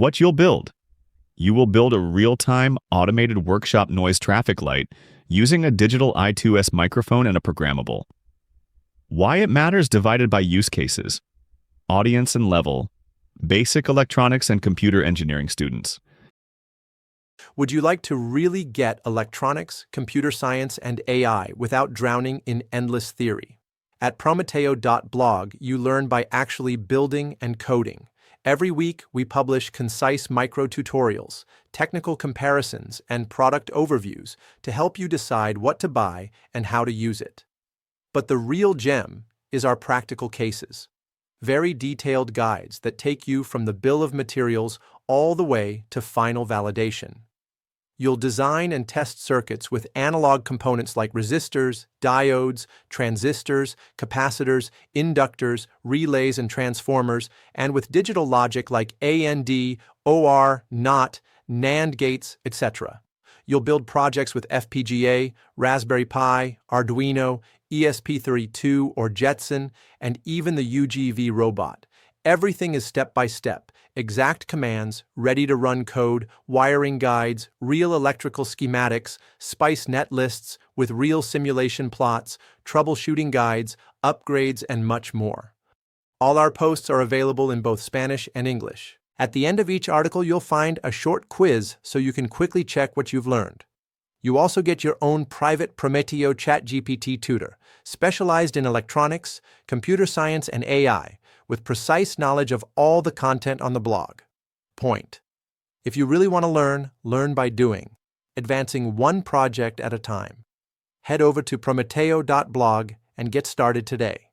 What you'll build. You will build a real-time automated workshop noise traffic light using a digital I2S microphone and a programmable. Why it matters divided by use cases. Audience and level. Basic electronics and computer engineering students. Would you like to really get electronics, computer science, and AI without drowning in endless theory? At prometeo.blog, you learn by actually building and coding. Every week, we publish concise micro-tutorials, technical comparisons, and product overviews to help you decide what to buy and how to use it. But the real gem is our practical cases. Very detailed guides that take you from the bill of materials all the way to final validation. You'll design and test circuits with analog components like resistors, diodes, transistors, capacitors, inductors, relays, and transformers, and with digital logic like AND, OR, NOT, NAND gates, etc. You'll build projects with FPGA, Raspberry Pi, Arduino, ESP32 or Jetson, and even the UGV robot. Everything is step-by-step, exact commands, ready-to-run code, wiring guides, real electrical schematics, SPICE net lists with real simulation plots, troubleshooting guides, upgrades, and much more. All our posts are available in both Spanish and English. At the end of each article, you'll find a short quiz so you can quickly check what you've learned. You also get your own private Prometeo ChatGPT tutor, specialized in electronics, computer science, and AI, with precise knowledge of all the content on the blog. Point. If you really want to learn by doing, advancing one project at a time. Head over to prometeo.blog and get started today.